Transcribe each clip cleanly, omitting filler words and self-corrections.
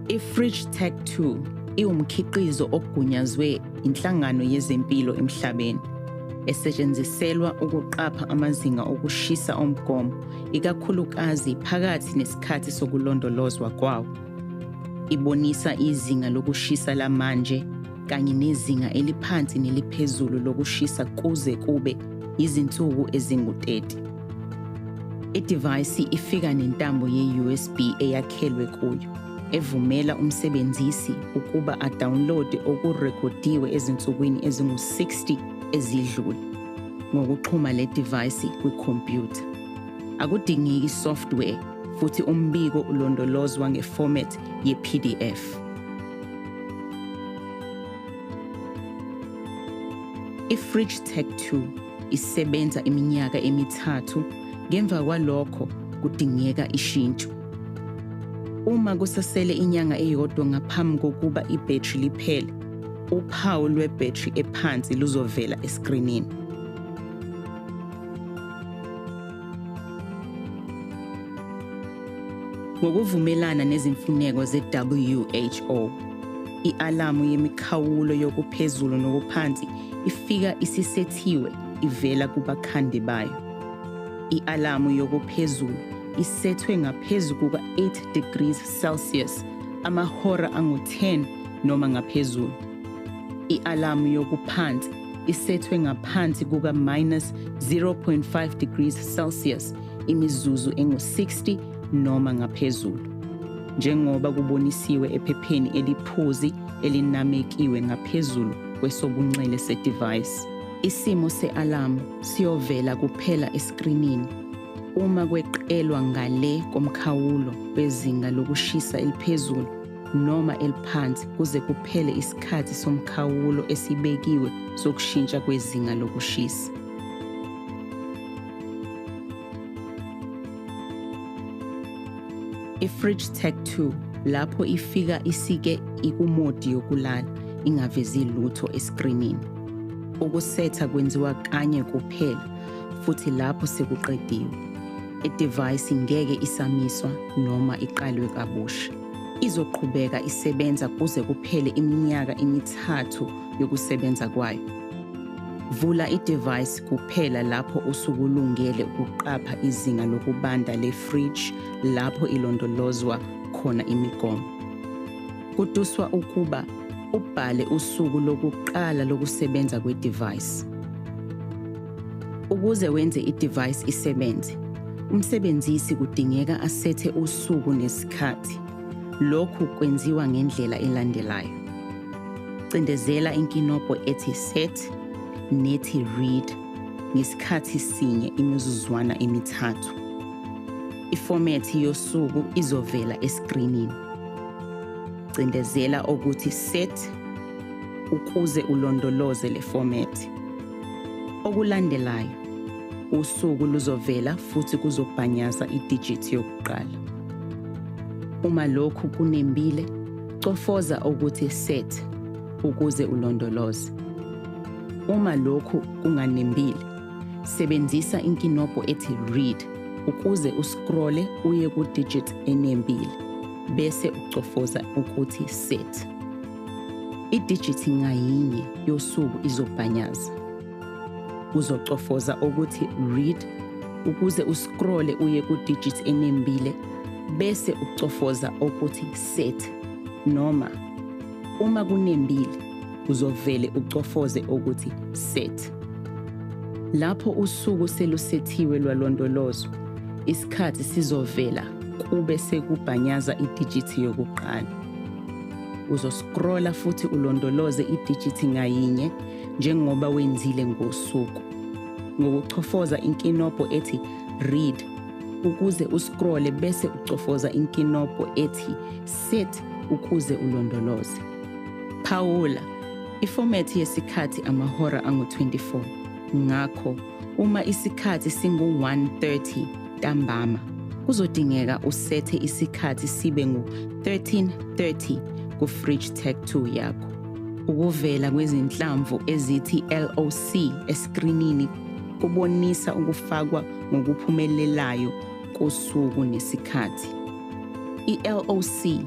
I-FridgeTag 2 iwumkhiqizo ogunyazwe inhlangano yezempilo emhlabeni, esetshenziselwa ukuqapha amazinga okushisa omgomo, ikakhulukazi phakathi nesikhathi sokulondolozwa kwawo. Ibonisa izinga lokushisa lamanje kanye nezinga eliphansi neliphezulu lokushisa kuze kube izinsuku ezingu-30. Idivayisi ifika nentambo ye-USB eyakhelwe kuyo, evumela umsebenzisi ukuba adawunlode okurekhodiwe ezinsukwini ezingu-60 ezidlule ngokuxhuma le divayisi kwikhompyutha. Akudingeki software futhi umbiko ulondolozwa ngefomethi ye-PDF. I-FridgeTag 2 isebenza iminyaka emithathu, ngemva kwalokho kudingeka ishintsho. Uma kusasele inyanga eyodwa ngaphambi kokuba ibhetri liphele, uphawu lwebhetri ephansi luzovela eskrinini. Ngokuvumelana nezimfuneko ze-WHO, i-alamu yemikhawulo yokuphezulu nokuphansi ifika isisethiwe ivela kubakhandi bayo. I-alamu yokuphezulu isethwe ngaphezu kuka-8 degrees Celsius, amahora angu-10 noma ngaphezulu. I-alamu yokuphansi isethwe ngaphansi kuka--0.5 degrees Celsius, imizuzu engu-60 noma ngaphezulu, njengoba kubonisiwe ephepheni eliphuzi elinamekiwe ngaphezulu kwesobunxele sedivayisi. Isimo se-alamu siyovela kuphela eskrinini uma kweqelwa ngale komkhawulo wezinga lokushisa eliphezulu noma eliphansi kuze kuphele isikhathi somkhawulo esibekiwe sokushintsha kwezinga lokushisa. I-FridgeTag 2 lapho ifika isike ikumodi yokulala ingavezi lutho eskrinini. Ukusetha kwenziwa kanye kuphela futhi lapho sekuqediwe, idivayisi ngeke isamiswa noma iqalwe kabusha. Izoqhubeka isebenza kuze kuphele iminyaka emithathu yokusebenza kwayo. Vula idivayisi kuphela lapho usukulungele ukuqapha izinga lokubanda le-fridge lapho ilondolozwa khona imigomo. Kuduswa ukuba ubhale usuku lokuqala lokusebenza kwedivayisi. Ukuze wenze idivayisi isebenze, umsebenzisi kudingeka asethe usuku nesikhathi. Lokhu kwenziwa ngendlela elandelayo. Cindezela inkinobho ethi set nethi read ngesikhathi sinye imizuzwana emithathu. Ifomethi yosuku izovela eskrinini. Cindezela ukuthi set ukuze ulondoloze le fomethi. Okulandelayo, usuku luzovela futhi kuzobhanyaza idijithi yokuqala. Uma lokhu kunembile, cofoza ukuthi set ukuze ulondoloze. Uma lokhu kunganembile, sebenzisa inkinobho ethi read ukuze uscrolle uye ku-digit enembile, bese ucofoza ukuthi set. Idijithi ngayinye yosuku izobhanyaza. Uzocofoza ukuthi read ukuze uscrolle uye ku-digit enembile, bese ucofoza ukuthi set, noma uma kunembile uzovele ucofoze ukuthi set. Lapho usuku selusethiwe lwalondolozwa, isikhathi sizovela kube sekubhanyaza idijithi yokuqala. Uzoscrolla futhi ulondoloze idijithi ngayinye njengoba wenzile ngosuku, ngokucofoza inkinobho ethi read ukuze uscrolle bese ucofoza inkinobho ethi set ukuze ulondoloze. Phawula, ifomethi yesikhathi amahora angu-24. Ngakho, uma isikhathi singu-1:30 ntambama, kuzodingeka usethe isikhathi sibe ngu-13:30 ku-FridgeTag 2 yakho. Ukuvela kwezinhlamvu ezithi LOC eskrinini kubonisa ukufakwa ngokuphumelelayo kosuku nesikhathi. I-LOC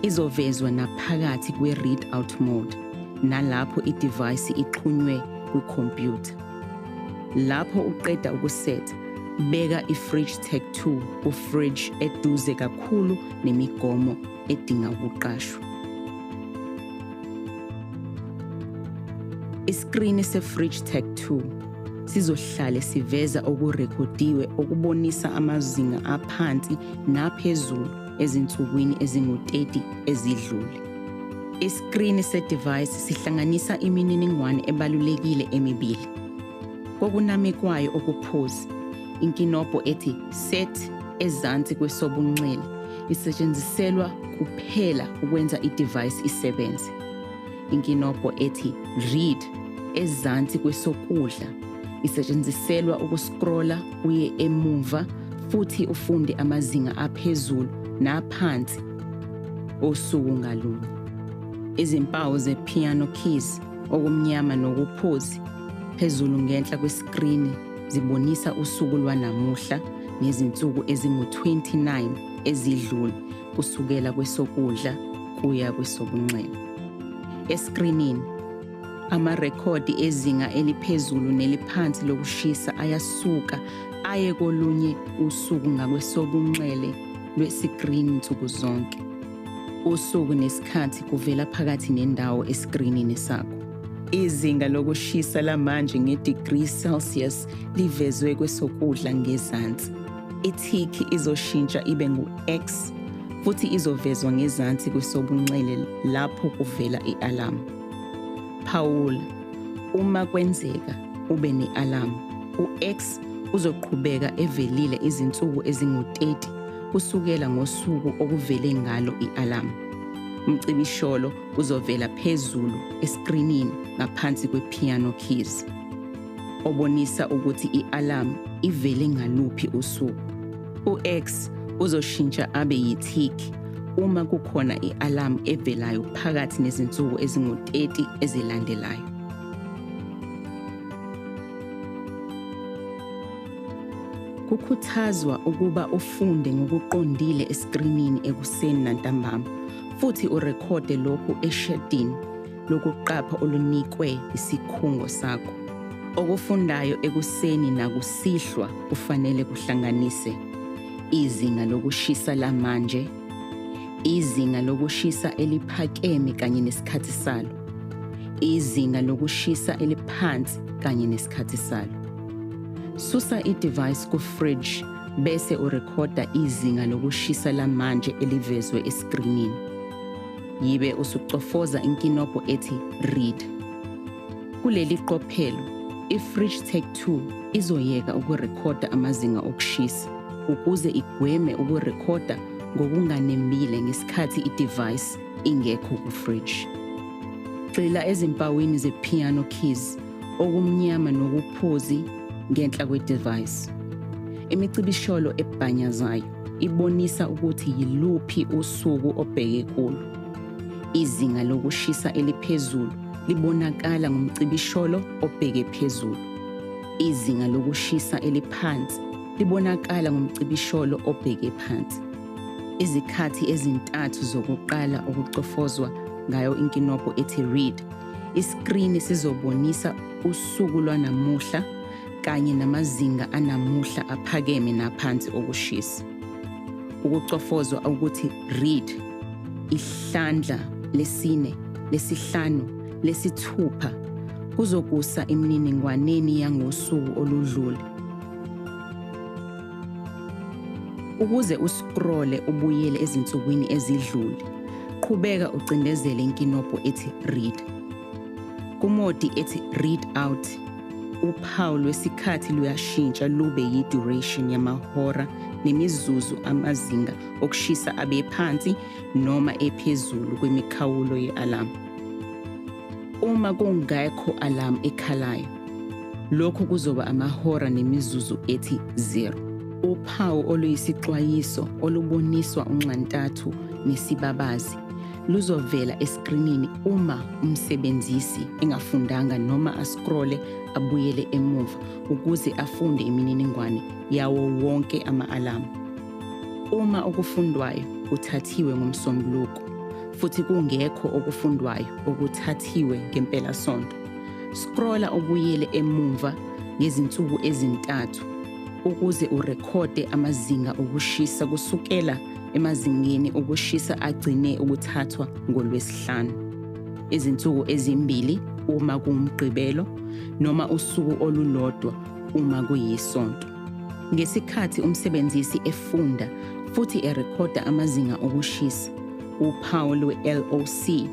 izovezwa naphakathi kwe-read out mode nalapho idivayisi ixhunywe kwikhompyutha. Lapho uqeda ukusetha, beka i-FridgeTag 2 ku-fridge eduze kakhulu nemigomo edinga ukuqashwa. Iskrini se-FridgeTag 2 sizohlale siveza okurekhodiwe okubonisa amazinga aphansi naphezulu ezinsukwini ezingu-30 ezidlule. Iskrini sedivayisi sihlanganisa imininingwane ebalulekile emibili. Kokuname kwayo okuphuzi, inkinobho ethi set ezansi kwesobunxele isetshenziselwa kuphela ukwenza idivayisi isebenze. Inkinobho ethi read ezansi kwesokudla isetshenziselwa ukuscrolla uye emuva futhi ufunde amazinga aphezulu naphansi osuku ngalunye. Izimpawu ze-piano keys okumnyama nokuphuzi phezulu ngenhla kweskrini zibonisa usuku lwanamuhla nezinsuku ezingu-29 ezidlule kusukela kwesokudla kuya kwesobunxele. Eskrinini, amarekhodi ezinga eliphezulu neliphansi lokushisa ayasuka aye kolunye usuku ngakwesobunxele lwesikrini nsuku zonke. Usuku nesikhathi kuvela phakathi nendawo eskrinini sakho. Izinga lokushisa lamanje nge-degrees Celsius livezwe kwesokudla ngezansi. Ithikhi izoshintsha ibe ngu-X futhi izovezwa ngezansi kwesobunxele lapho kuvela i-alamu. Phawula, uma kwenzeka ube ne-alamu, u-X uzoqhubeka evelile izinsuku ezingu-30 kusukela ngosuku okuvele ngalo i-alamu. Umcibisholo uzovela phezulu eskrinini ngaphansi kwe-piano keys, obonisa ukuthi i-alamu ivele ngaluphi usuku. U-X uzoshintsha abe yithikhi uma kukhona i-alamu evelayo phakathi nezinsuku ezingu-30 ezilandelayo. Kukhuthazwa ukuba ufunde ngokuqondile eskrinini ekuseni nantambama futhi urekhode lokhu eshedini lokuqapha olunikwe isikhungo sakho. Okufundayo ekuseni nakusihlwa kufanele kuhlanganise izinga lokushisa lamanje, izinga lokushisa eliphakeme kanye nesikhathi salo, izinga lokushisa eliphansi kanye nesikhathi salo. Susa idivayisi ku-fridge bese urekhoda izinga lokushisa lamanje elivezwe eskrinini. Yibe usucofoza inkinobho ethi read. Kuleli qophelo, i-FridgeTag 2 izoyeka ukurekhoda amazinga okushisa ukuze igweme ukurekhoda ngokunganembile ngesikhathi idivayisi ingekho ku-fridge. Gxila ezimpawini ze-piano keys okumnyama nokuphuzi ngenhla kwedivayisi. Imicibisholo ebhanyazayo ibonisa ukuthi yiluphi usuku obheke kulo. Izinga lokushisa eliphezulu libonakala ngomcibisholo obheke phezulu. Izinga lokushisa eliphansi libonakala ngomcibisholo obheke phansi. Izikhathi ezintathu zokuqala ukucofozwa ngayo inkinobho ethi read, iskrini sizobonisa usuku lwanamuhla kanye namazinga anamuhla aphakeme naphansi okushisa. Ukucofozwa ukuthi read, ihlandla lesine, lesihlanu, lesithupha kuzokusa imininingwaneni yangosuku oludlule. Ukuze uscrolle ubuyele ezinsukwini ezidlule, qhubeka ucindezele inkinobho ethi read. Kumodi ethi read out, uphawu lwesikhathi luyashintsha lube yi-duration yamahora nemizuzu amazinga okushisa abe phansi noma ephezulu kwemikhawulo ye-alamu. Uma kungekho alamu ekhalayo, lokhu kuzoba amahora nemizuzu ethi 0. Uphawu oluyisixwayiso oluboniswa unxantathu nesibabazi luzovela eskrinini uma umsebenzisi engafundanga noma ascrolle abuyele emuva ukuze afunde imininingwane yawo wonke ama-alamu. Uma okufundwayo kuthathiwe ngomsombuluko, futhi kungekho okufundwayo okuthathiwe ngempelasonto, scrolla ubuyele emumva ngezinsuku ezintathu ukuze urekhode amazinga okushisa kusukela emazingeni okushisa agcine ukuthathwa ngoLwesihlanu, izinsuku ezimbili uma kuwuMgqibelo noma usuku olulodwa uma kuyisonto. Ngesikhathi umsebenzisi efunda futhi erekhoda amazinga okushisa, uphawu lwe-LOC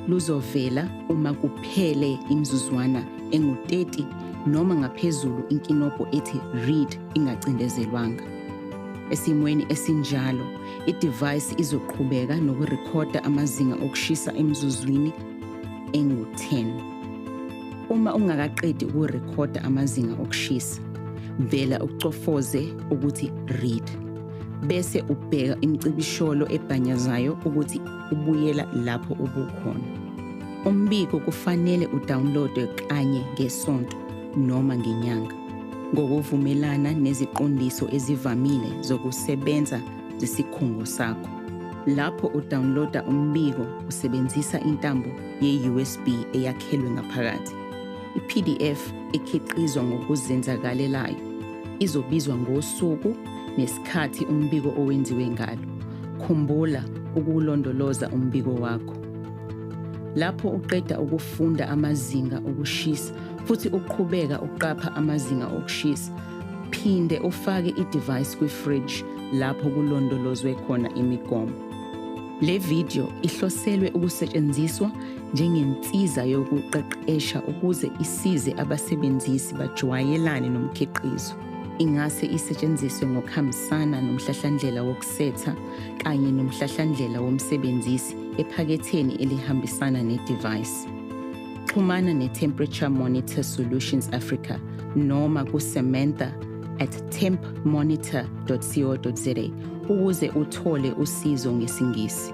luzovela uma kuphele imizuzwana engu-30 noma ngaphezulu inkinobho ethi read ingacindezelwanga. Esimweni esinjalo, idivayisi izoqhubeka nokurekhoda amazinga okushisa emizuzwini engu-10. Uma ungakaqedi ukurekhoda amazinga okushisa, vela ucofoze ukuthi read, bese ubheka imicibisholo ebhanyazayo ukuthi ubuyela lapho ubukhona. Umbiko kufanele udownloadwe kanye ngesonto noma ngenyanga, ngokuvumelana neziqondiso ezivamile zokusebenza zesikhungo sakho. Lapho udownloada umbiko usebenzisa intambo ye-USB eyakhelwe ngaphakathi. I-PDF ekhiqizwa ngokuzenzakalelayo izobizwa ngosuku nesikhathi umbiko owenziwe ngalo. Khumbula ukulondoloza umbiko wakho. Lapho uqeda ukufunda amazinga okushisa futhi uqhubeka uqapha amazinga okushisa, phinde ufake idivayisi kwi-fridge lapho kulondolozwe khona imigomo. Le video ihloselwe ukusetshenziswa njengensiza yokuqeqesha ukuze isize abasebenzisi bajwayelane nomkhiqizo. Ingase isetshenziswe ngokuhambisana nomhlahlandlela wokusetha kanye nomhlahlandlela womsebenzisi ephaketheni elihambisana nedivayisi. Xhumana ne-Temperature Monitor Solutions Africa noma ku-Samantha@tempmonitor.co.za ukuze uthole usizo ngesiNgisi.